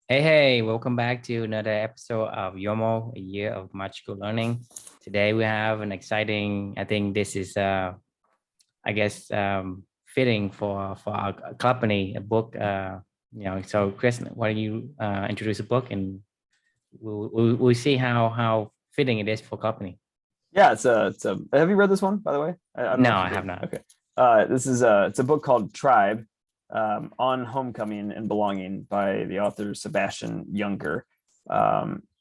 Hey, welcome back to another episode of YOML, a year of magical learning. Today we have an exciting, I think this is I guess fitting for our company, a book so Chris, why don't you introduce the book and we'll see how fitting it is for company. Yeah, it's a. Have you read this one, by the way? I don't know No, if I you have did. not. Okay. This is it's a book called Tribe, on homecoming and belonging by the author Sebastian Junger.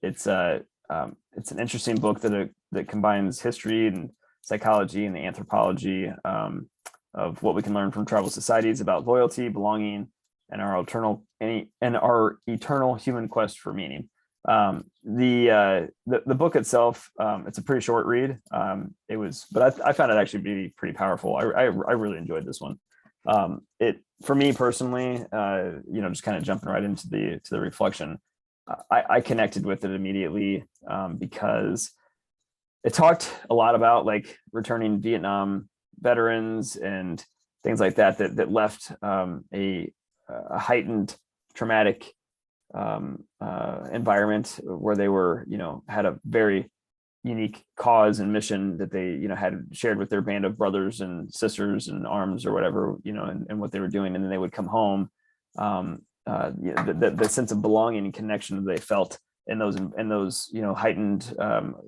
It's an interesting book that combines history and psychology and the anthropology of what we can learn from tribal societies about loyalty, belonging, and our eternal human quest for meaning. The book itself, it's a pretty short read. But I found it actually be pretty powerful. I really enjoyed this one. It for me personally, just kind of jumping right into the reflection, I connected with it immediately, because it talked a lot about like returning Vietnam veterans and things like that left a heightened traumatic environment where they were, had a very unique cause and mission that they, had shared with their band of brothers and sisters and arms or whatever, and what they were doing. And then they would come home. The sense of belonging and connection that they felt in those heightened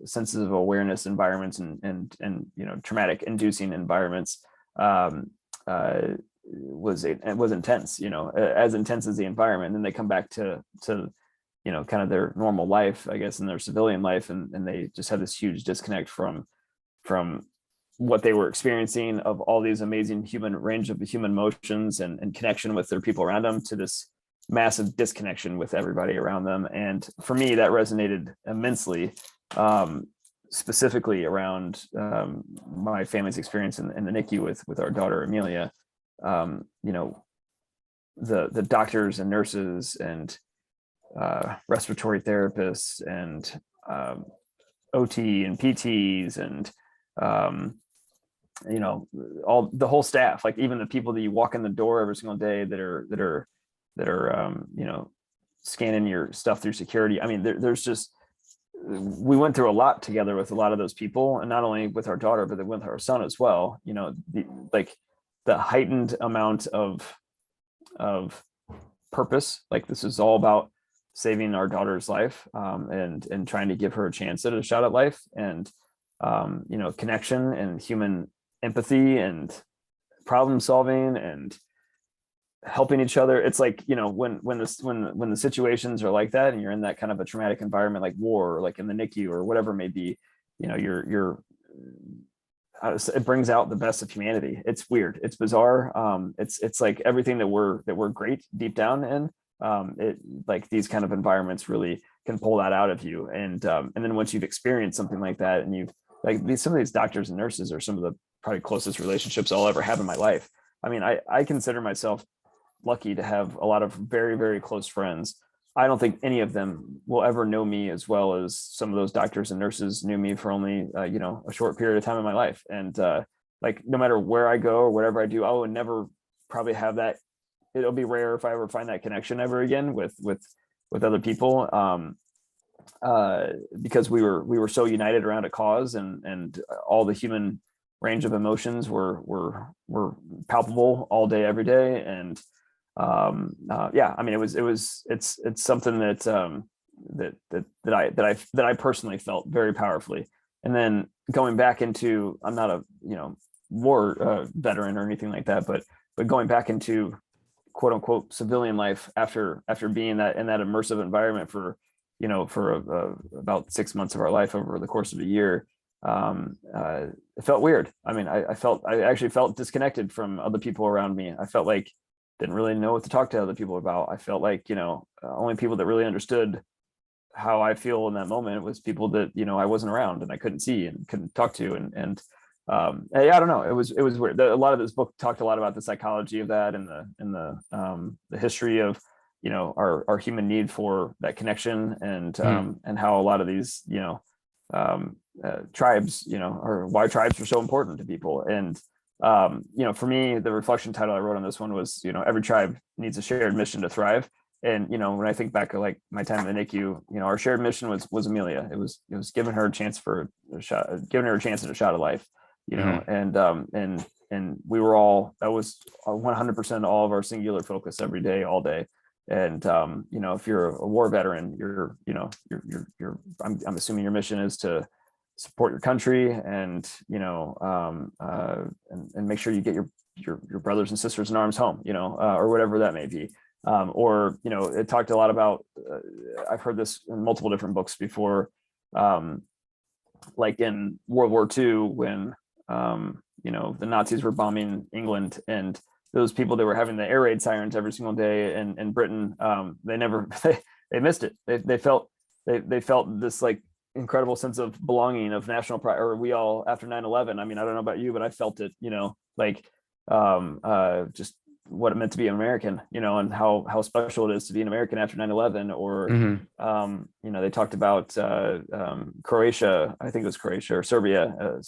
senses of awareness environments and traumatic inducing environments, was intense, as intense as the environment. And then they come back to kind of their normal life, I guess, in their civilian life, and they just have this huge disconnect from what they were experiencing of all these amazing human range of human emotions and connection with their people around them, to this massive disconnection with everybody around them. And for me, that resonated immensely, specifically around my family's experience in the NICU with our daughter Amelia. The doctors and nurses and respiratory therapists and OT and PTs and all the whole staff, like even the people that you walk in the door every single day that are scanning your stuff through security. I mean, there's just, we went through a lot together with a lot of those people, and not only with our daughter, but with our son as well. The heightened amount of purpose. Like, this is all about saving our daughter's life, and trying to give her a chance at a shot at life, and connection and human empathy and problem solving and helping each other. It's like, when the situations are like that and you're in that kind of a traumatic environment like war, or like in the NICU or whatever it may be, you're it brings out the best of humanity. It's weird, it's bizarre. It's like everything that we're great deep down in, it, like, these kind of environments really can pull that out of you. And then once you've experienced something like that, and you've, like, some of these doctors and nurses are some of the probably closest relationships I'll ever have in my life. I mean, I consider myself lucky to have a lot of very, very close friends. I don't think any of them will ever know me as well as some of those doctors and nurses knew me for only a short period of time in my life. And like, no matter where I go or whatever I do, I would never probably have that. It'll be rare if I ever find that connection ever again with other people, because we were so united around a cause, and all the human range of emotions were palpable all day, every day. And yeah, I mean, it's something that I personally felt very powerfully. And then going back into, I'm not a war veteran or anything like that, but going back into quote unquote civilian life after being that in that immersive environment for about 6 months of our life over the course of a year. It felt weird. I mean, I actually felt disconnected from other people around me. I felt like didn't really know what to talk to other people about. I felt like, only people that really understood how I feel in that moment was people that, I wasn't around and I couldn't see and couldn't talk to. And yeah, I don't know. It was weird. A lot of this book talked a lot about the psychology of that, and the history of, our human need for that connection, and how a lot of these, tribes, or why tribes are so important to people. And for me, the reflection title I wrote on this one was, every tribe needs a shared mission to thrive. And, you know, when I think back to like my time in the NICU, you know, our shared mission was Amelia. It was giving her a chance for a shot, giving her a chance at a shot of life, you know, and we were all, that was 100% all of our singular focus every day, all day. And, you know, if you're a war veteran, I'm assuming your mission is to support your country and, you know, and make sure you get your brothers and sisters in arms home, you know, or whatever that may be. Or, you know, it talked a lot about, I've heard this in multiple different books before, like in World War II, when, you know, the Nazis were bombing England, and those people that were having the air raid sirens every single day in Britain, they never, they missed it. They felt this like incredible sense of belonging, of national pride, or we all, after 9/11. I mean, I don't know about you, but I felt it, you know, like, just what it meant to be an American, you know, and how special it is to be an American after 9/11. Or, you know, they talked about Croatia, I think it was Croatia or Serbia,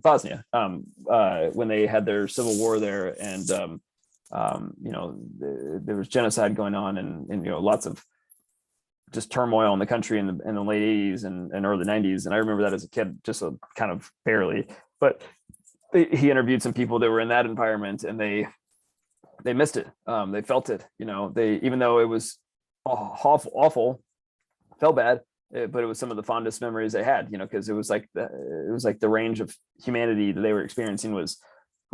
Bosnia, when they had their civil war there, and you know, there was genocide going on, and you know, lots of just turmoil in the country in the late 80s and early 90s. And I remember that as a kid, just kind of barely, but he interviewed some people that were in that environment, and they missed it. They felt it, you know, even though it was awful, felt bad, but it was some of the fondest memories they had, you know, because it was like the range of humanity that they were experiencing was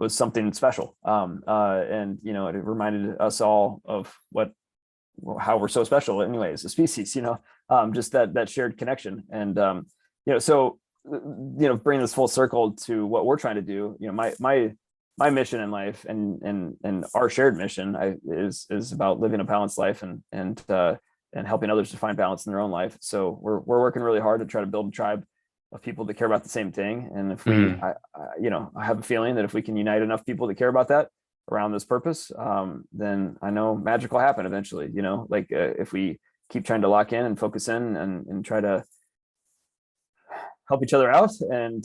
something special. And, you know, it reminded us all of how we're so special anyway as a species, you know, just that shared connection. And, you know, so, you know, bring this full circle to what we're trying to do, you know, my mission in life and our shared mission is about living a balanced life and helping others to find balance in their own life. So we're working really hard to try to build a tribe of people that care about the same thing. And if you know, I have a feeling that if we can unite enough people that care about that around this purpose, then I know magic will happen eventually, you know, like if we keep trying to lock in and focus in and try to help each other out and,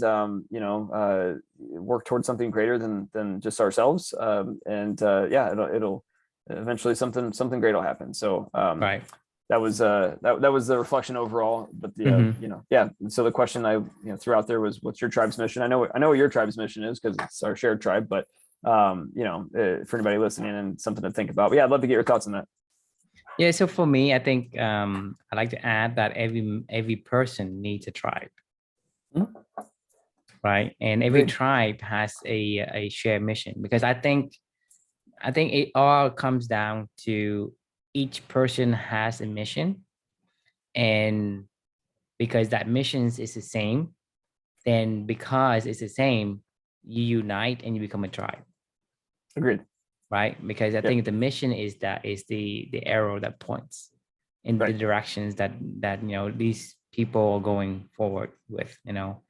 you know, work towards something greater than just ourselves. Yeah, it'll eventually something great will happen. So, Right. that was the reflection overall, but the, you know, yeah. So the question I, you know, threw out there was, what's your tribe's mission? I know what your tribe's mission is, because it's our shared tribe, but, you know, for anybody listening, and something to think about. But yeah, I'd love to get your thoughts on that. Yeah. So for me, I think I like to add that every person needs a tribe. Right. And every Agreed. tribe has a shared mission, because I think it all comes down to each person has a mission, and because that mission is the same, then because it's the same, you unite and you become a tribe. Agreed. Right. Because I think the mission is the arrow that points in the directions that you know, these people are going forward with, you know.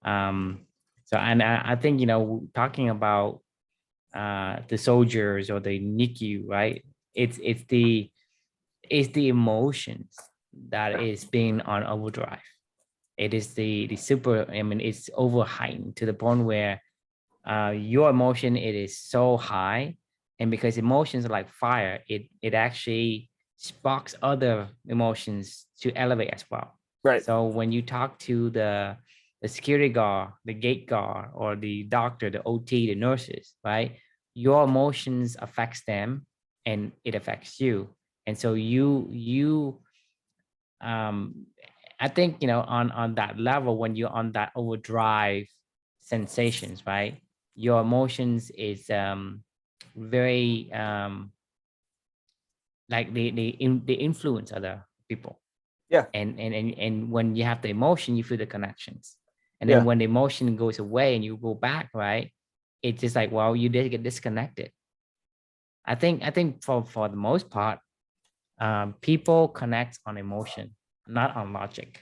So, and I think, you know, talking about the soldiers or the NICU, right? It's the emotions that is being on overdrive. It is the super, I mean, it's over heightened to the point where your emotion, it is so high. And because emotions are like fire, it actually sparks other emotions to elevate as well. Right. So when you talk to the security guard, the gate guard, or the doctor, the OT, the nurses, right? Your emotions affects them, and it affects you. And so I think, you know, on that level, when you're on that overdrive sensations, right? Your emotions is very like they influence other people. Yeah. And when you have the emotion, you feel the connections. And then when the emotion goes away and you go back, right? It's just like, well, you did get disconnected. I think for the most part, people connect on emotion, not on logic.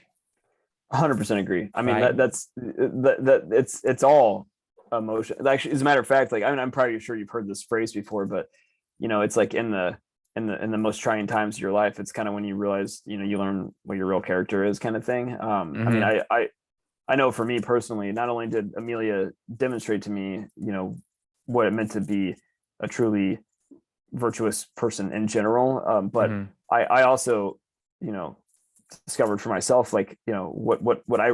100% agree. I mean, Right. that's it's all emotion. Actually, as a matter of fact, like, I mean, I'm probably sure you've heard this phrase before, but, you know, it's like in the most trying times of your life, it's kind of when you realize, you know, you learn what your real character is, kind of thing. I mean, I know for me personally, not only did Amelia demonstrate to me, you know, what it meant to be a truly virtuous person in general, but I also, you know, discovered for myself, like, you know, what I,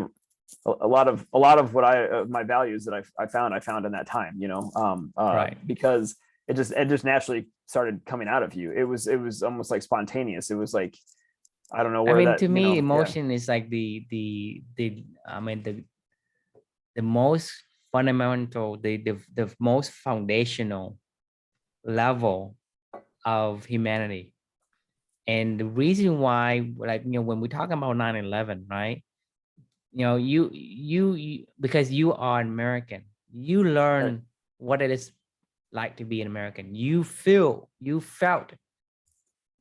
a lot of what I, my values that I found in that time, you know, Right. because it just naturally started coming out of you. It was almost like spontaneous. It was like, I don't know I where mean, that, to you me, know, yeah, emotion is like the I mean the most fundamental, the most foundational level of humanity. And the reason why, like, when we talk about 9/11, right? You because you are an American, you right, learn what it is like to be an American. You felt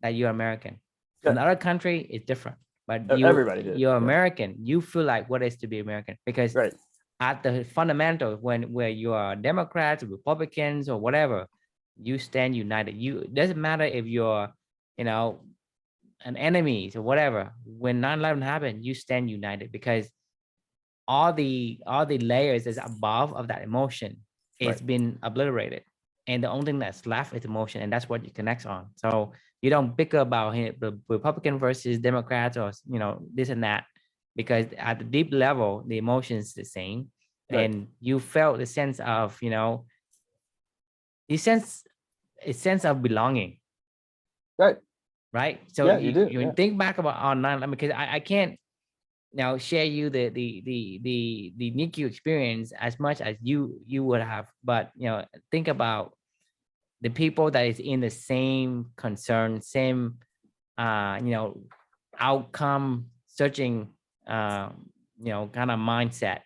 that you're American. yeah, Another country is different, but everybody did, you're yeah, American. You feel like what it is to be American because right, at the fundamental, where you are Democrats or Republicans or whatever, you stand united. You, it doesn't matter if you're, you know, an enemy or whatever. When 9/11 happened, you stand united because all the layers that's above of that emotion, right, it's been obliterated, and the only thing that's left is emotion, and that's what you connect on. So you don't bicker about the Republican versus Democrats, or this and that, because at the deep level the emotion is the same, right, and you felt the sense of, the sense a sense of belonging, right, right? So yeah, you do, you yeah, think back about on 9/11, because I can't now share you the NICU experience as much as you would have, but think about the people that is in the same concern, same outcome searching, kind of mindset.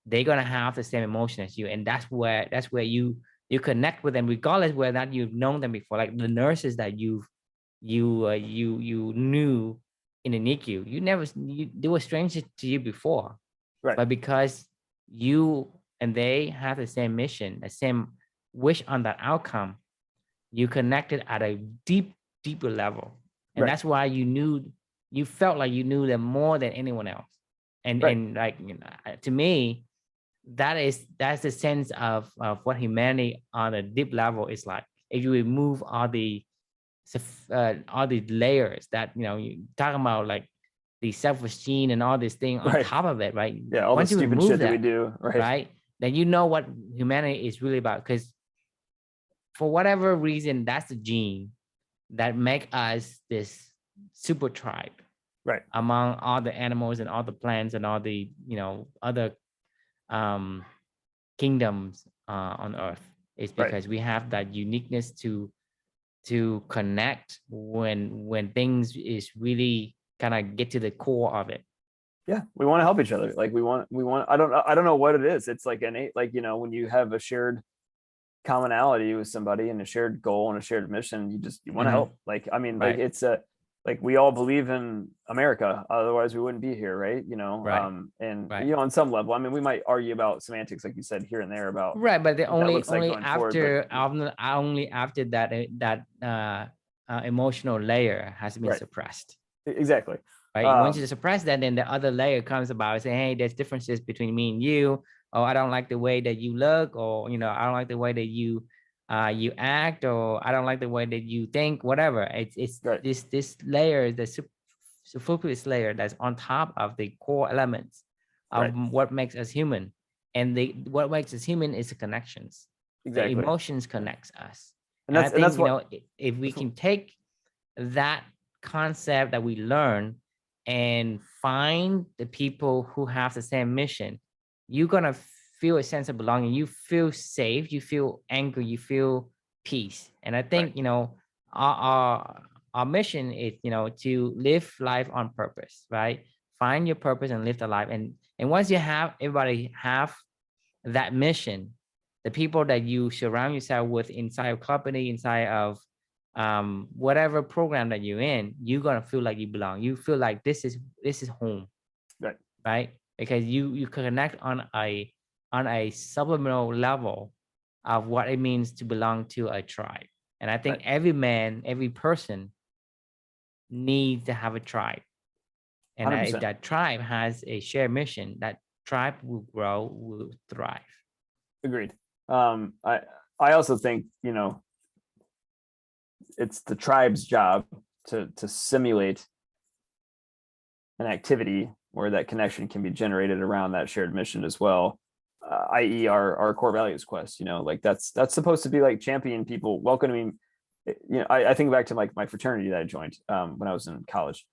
They're gonna have the same emotion as you, and that's where you connect with them, regardless whether that you've known them before. Like the nurses that you knew in the NICU, they were strangers to you before, right, but because you and they have the same mission, the same wish on that outcome, you connected at a deeper level, and right, that's why you felt like you knew them more than anyone else. and right, and like, to me, that's the sense of what humanity on a deep level is like. If you remove all the layers that you talking about, like the self-esteem and all this thing on right, top of it, right? yeah, all the Once you stupid remove shit that we that, do, right, right, then you know what humanity is really about. Because for whatever reason, that's the gene that make us this super tribe right, among all the animals and all the plants and all the other um kingdoms on earth. Is right. because we have that uniqueness to connect when things is really kind of get to the core of it. Yeah, we want to help each other. Like we want, I don't know what it is. It's like innate, like, you know, when you have a shared commonality with somebody and a shared goal and a shared mission, you want to Hmm. help. Like, I mean, like Right. it's a, like we all believe in America, otherwise we wouldn't be here, right? Right. And Right. you know, on some level, I mean, we might argue about semantics, like you said, here and there about Right. But the what that only looks like only going forward. But after that, emotional layer has been right, suppressed. exactly. Right. Once you suppress that, then the other layer comes about saying, hey, there's differences between me and you. Or I don't like the way that you look, or I don't like the way that you act, or I don't like the way that you think, whatever. It's Right, this layer, the superfluous layer that's on top of the core elements of right, what makes us human. And what makes us human is the connections. The exactly. emotions Yeah. connects us. And And I that's think, what if we that's what, can take that concept that we learn and find the people who have the same mission, you're gonna feel a sense of belonging. You feel safe. You feel angry. You feel peace. And I right, think our mission is to live life on purpose, right? Find your purpose and live the life. And once everybody have that mission, the people that you surround yourself with inside of company, inside of whatever program that you're in, you're gonna feel like you belong. You feel like this is home, right, right? Because you connect on a subliminal level of what it means to belong to a tribe. And I think right. every man, every person needs to have a tribe. And if 100%. that tribe has a shared mission, that tribe will grow, will thrive. Agreed. I also think, you know, it's the tribe's job to simulate an activity where that connection can be generated around that shared mission as well, i.e. our core values quest. Like that's supposed to be like champion people, welcoming. I think back to like my fraternity that I joined when I was in college.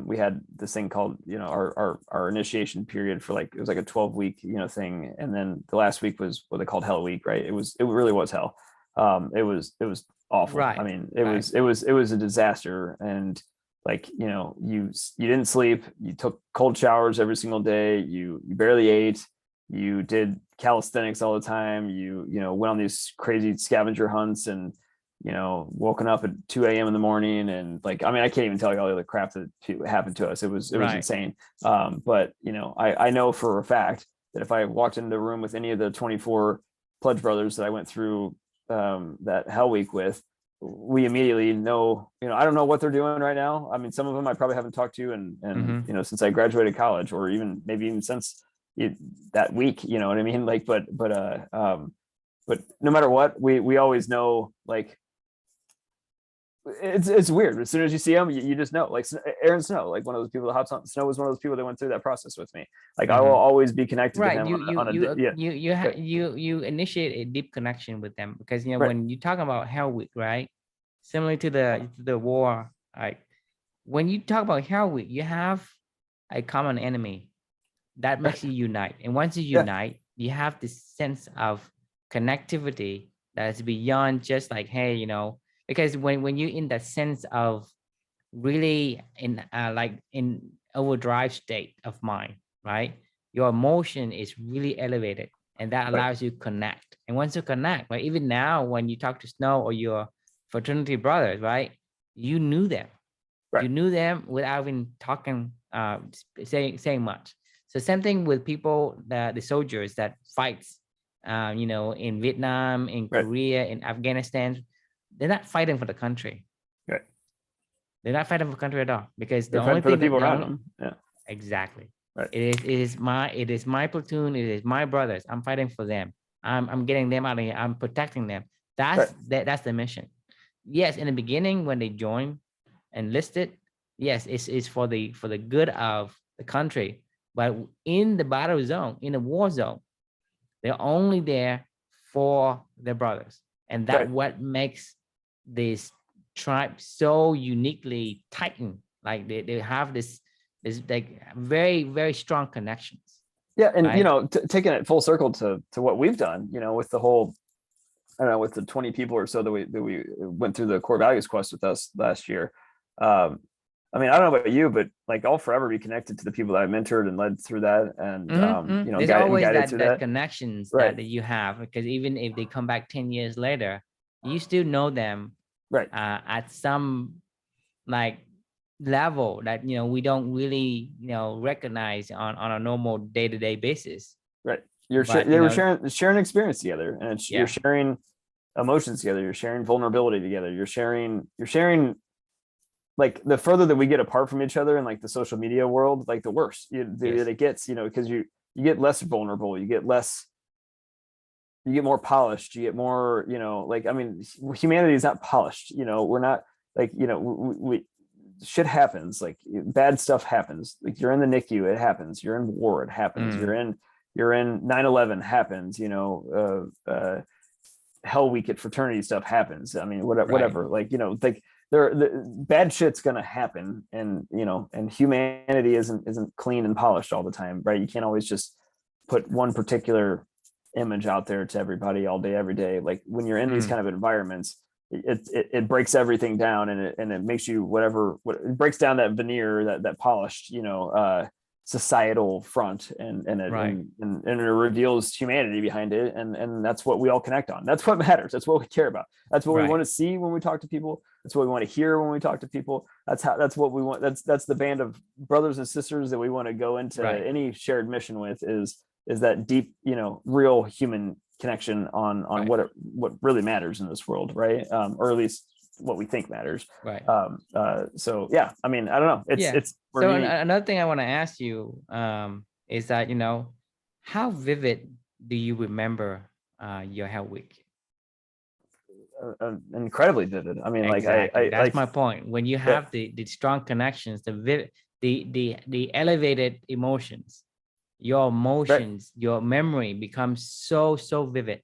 We had this thing called, our initiation period for like, it was like a 12-week, thing. And then the last week was what they called Hell Week, right? It really was hell. It was awful. Right. I mean, it was a disaster. And like, you didn't sleep, you took cold showers every single day, you barely ate, you did calisthenics all the time, you went on these crazy scavenger hunts, and woken up at 2 a.m. in the morning. And like, I mean, I can't even tell you all the other crap that happened to us. It was insane. But I know for a fact that if I walked into a room with any of the 24 pledge brothers that I went through that hell week with, we immediately know, I don't know what they're doing right now. I mean, some of them I probably haven't talked to and since I graduated college, or maybe even since that week, you know what I mean? Like, but no matter what, we always know, like, it's weird. As soon as you see them, you just know. Like Aaron Snow, like one of those people that hops on. Snow was one of those people that went through that process with me. Like I will always be connected to him. You initiate a deep connection with them, because when you talk about Hell Week, right? Similar to the war, like when you talk about Hell Week, you have a common enemy that makes you unite, and once you unite, you have this sense of connectivity that is beyond just like, hey, because when you're in that sense of really in overdrive state of mind, right? Your emotion is really elevated, and that allows you to connect. And once you connect, right, even now when you talk to Snow or your fraternity brothers, right, you knew them. You knew them without even talking, saying much. So same thing with people, the soldiers that fights, in Vietnam, in Korea, in Afghanistan. They're not fighting for the country. Right. They're not fighting for the country at all, because they're fighting for the people around them. Yeah. Exactly. Right. It is my platoon. It is my brothers. I'm fighting for them. I'm getting them out of here. I'm protecting them. That's the mission. Yes, in the beginning when they join, enlisted, yes, it's for the good of the country. But in the battle zone, in the war zone, they're only there for their brothers, and that what makes this tribe so uniquely tightened. Like they have this like very, very strong connections. Yeah, and right? Taking it full circle to what we've done, with the whole, I don't know, with the 20 people or so that we went through the core values quest with us last year. I mean, I don't know about you, but like I'll forever be connected to the people that I mentored and led through that, and there's always that connections right. that you have, because even if they come back 10 years later, you still know them, right? At some like level that we don't really recognize on a normal day-to-day basis. Right. They were sharing experience together, and you're sharing emotions together. You're sharing vulnerability together. You're sharing. Like the further that we get apart from each other in like the social media world, like the worse it gets, because you get less vulnerable, you get more polished, you get more, like, I mean, humanity is not polished, we're not like, we shit happens, like bad stuff happens, like you're in the NICU, it happens, you're in war, it happens, you're in 9/11 happens, Hell Week at fraternity stuff happens. I mean, whatever, like, like the bad shit's gonna happen, and and humanity isn't clean and polished all the time, right? You can't always just put one particular image out there to everybody all day every day. Like when you're in these kind of environments, it breaks everything down, and it makes you it breaks down that veneer, that polished societal front, and it reveals humanity behind it, and that's what we all connect on. That's what matters. That's what we care about. That's what we want to see when we talk to people. That's what we want to hear when we talk to people. That's what we want. That's the band of brothers and sisters that we want to go into any shared mission with, is that deep, real human connection on what really matters in this world, right? Or at least what we think matters, right? So yeah, I mean, I don't know, it's so another thing I want to ask you is that how vivid do you remember your Hell Week? incredibly vivid. I mean, Exactly. like That's my point. When you yeah, have the strong connections, the elevated emotions, your right, emotions, your memory becomes so vivid.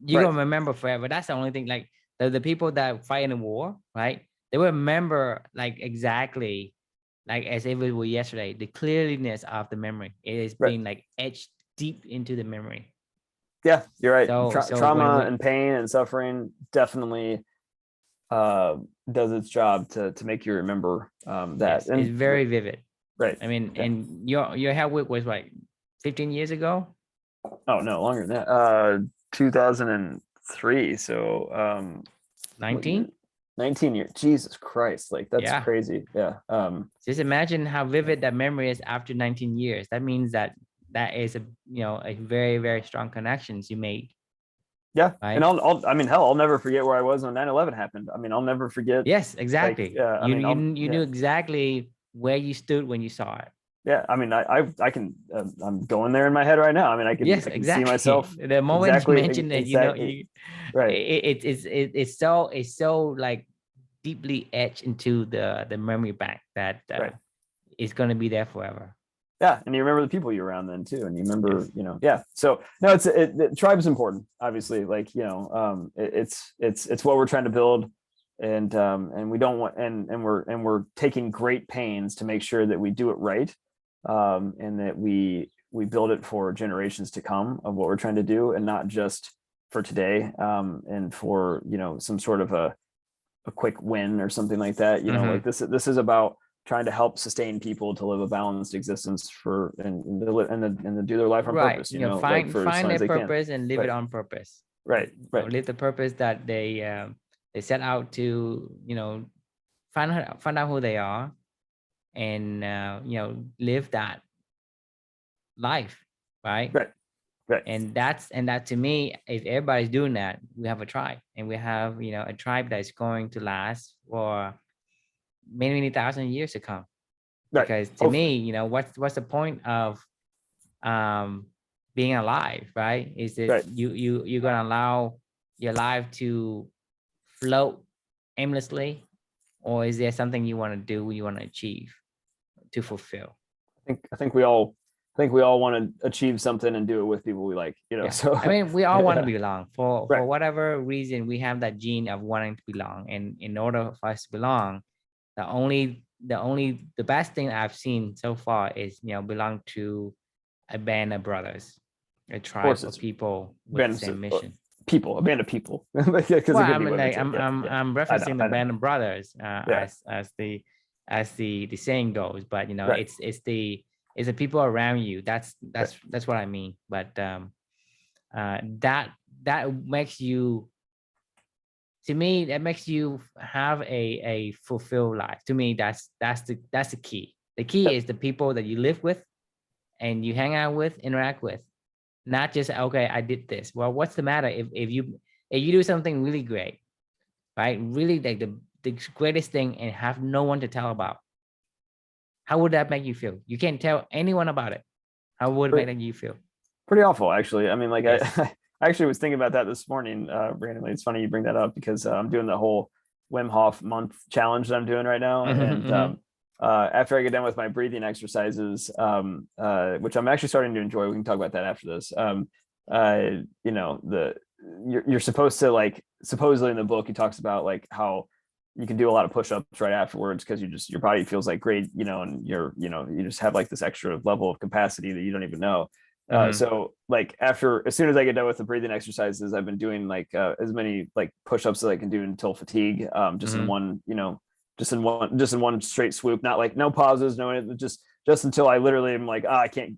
You're right, gonna remember forever. That's the only thing. Like the people that fight in the war, right? They will remember like exactly like as if it were yesterday. The clearliness of the memory. It is right. being like etched deep into the memory. Yeah, you're right. So when Trauma we and pain and suffering definitely does its job to make you remember that. yes, it's And very vivid. right, I mean, yeah. and your health week was like 15 years ago, Oh no, longer than that. 2003. So what year? 19. 19 years. Jesus Christ, like that's Yeah. crazy. Yeah. Just imagine how vivid that memory is after 19 years. That means that that is a a very strong connections you made, Yeah, and right? I mean, hell, I'll never forget where I was when 9/11 happened. I mean, I'll never forget. Yes, Like, exactly. I mean, You knew exactly where you stood when you saw it. yeah. I mean, I can. I'm going there in my head right now. I mean, Yes, I can see exactly. myself The moment you mentioned that, exactly. Right, it's so like deeply etched into the memory bank that right. it's gonna be there forever. Yeah, and you remember the people you were around then too, and you remember, Yes. yeah. So no, tribe is important, obviously. Like, it's what we're trying to build, and we don't want, and we're taking great pains to make sure that we do it right, and that we build it for generations to come of what we're trying to do, and not just for today, and for some sort of a quick win or something like that. Like Mm-hmm. this is about trying to help sustain people to live a balanced existence for and to do their life on Right. purpose, like for as Find long as their they can. purpose and live it Right, on purpose. right, right, Live the purpose that they set out to, find out who they are and live that life, right? right, right, And that to me, if everybody's doing that, we have a tribe, and we have a tribe that's going to last for many thousand years to come. right. Because to Hopefully. me, what's the point of um being alive, right? Is that Right. you're gonna allow your life to float aimlessly, or is there something you want to do, you want to achieve, to fulfill? I think we all want to achieve something and do it with people we like, Yeah, so I mean, we all want to yeah, belong. For right, whatever reason, we have that gene of wanting to belong, and in order for us to belong, the best thing I've seen so far is belong to a band of brothers, a tribe of forces, people with the band same of mission. people, a band of people, because Well, it I could be mean, women like, too. Yeah, yeah. I'm I know, referencing the I know. band of brothers, Yeah, as the saying goes, but right, it's the people around you. right, That's what I mean. But that makes you, to me, that makes you have a fulfilled life. To me, that's the key. The key yep, is the people that you live with and you hang out with, interact with, not just, okay, I did this. Well, what's the matter if you do something really great, right? Really, like the greatest thing, and have no one to tell about. How would that make you feel? You can't tell anyone about it. How would it pretty, make you feel? pretty awful actually. I mean, like Yes. I actually was thinking about that this morning, randomly. It's funny you bring that up because I'm doing the whole Wim Hof month challenge that I'm doing right now, Mm-hmm, and mm-hmm. after I get done with my breathing exercises, which I'm actually starting to enjoy, we can talk about that after this. The you're supposed to, like, supposedly in the book he talks about like how you can do a lot of push-ups right afterwards because your body feels like great, and you just have like this extra level of capacity that you don't even know. Mm-hmm. So like as soon as I get done with the breathing exercises, I've been doing like as many like push-ups as I can do until fatigue, just in Mm-hmm. one, just in one straight swoop, not like no pauses, no, just until I literally am like, I can't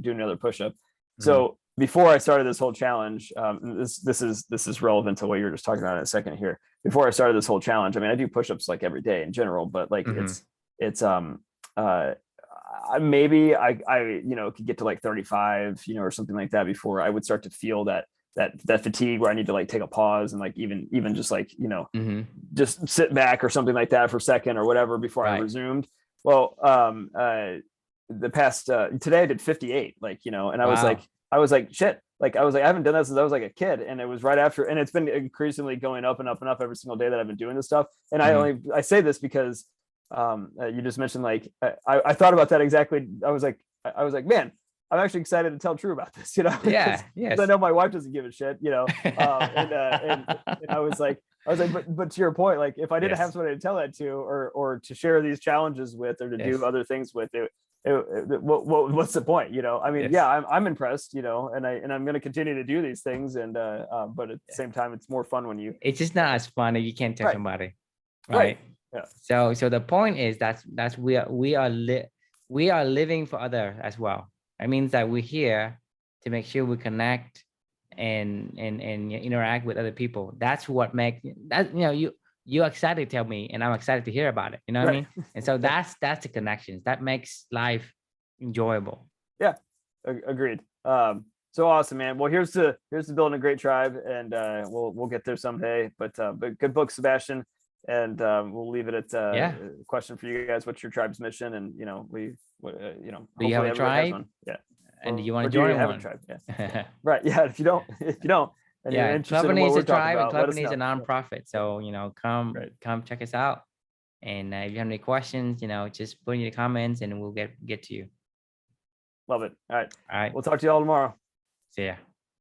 do another push-up. Mm-hmm. So before I started this whole challenge, this is relevant to what you were just talking about in a second here. Before I started this whole challenge, I mean, I do push-ups like every day in general, but like Mm-hmm. it's uh maybe I could get to like 35, or something like that before I would start to feel that fatigue where I need to like take a pause and like even just like Mm-hmm. just sit back or something like that for a second or whatever before I Right. resumed. Well, the past today I did 58, like, and Wow. I was like, shit, like, I was like, I haven't done that since I was like a kid. And it was right after, and it's been increasingly going up and up and up every single day that I've been doing this stuff. And I say this because you just mentioned, like, I thought about that exactly. I was like, man, I'm actually excited to tell Drew about this, Yeah. because I Yes. know my wife doesn't give a shit, and I was like, but to your point, like, if I didn't have Yes. somebody to tell that to, or to share these challenges with, or to Yes. do other things with what's the point? I mean, Yes. yeah, I'm impressed, and I'm going to continue to do these things, and but at the same time, it's more fun when you, It's just not as fun if you can't tell right, somebody, right, right? yeah, So the point is that's we are living for others as well. That means that we're here to make sure we connect and interact with other people. That's what makes that, you're excited to tell me, and I'm excited to hear about it. You know what I right, mean? And so that's the connections that makes life enjoyable. yeah, agreed. So awesome, man. Well, here's to building a great tribe, and we'll get there someday. But good book, Sebastian. And we'll leave it at Yeah. a question for you guys. What's your tribe's mission? And Do you have hopefully a everybody has tribe? one. Yeah. And do you want Or to do you join have a one? tribe? Yeah. Right. Yeah. If you don't, and you're Yeah, interested in what Clubney we're a talking tribe, and about, let us Clubney is a know. nonprofit. So, Right. come check us out. And if you have any questions, just put in your comments and we'll get to you. Love it. All right. All right. We'll talk to you all tomorrow. See ya.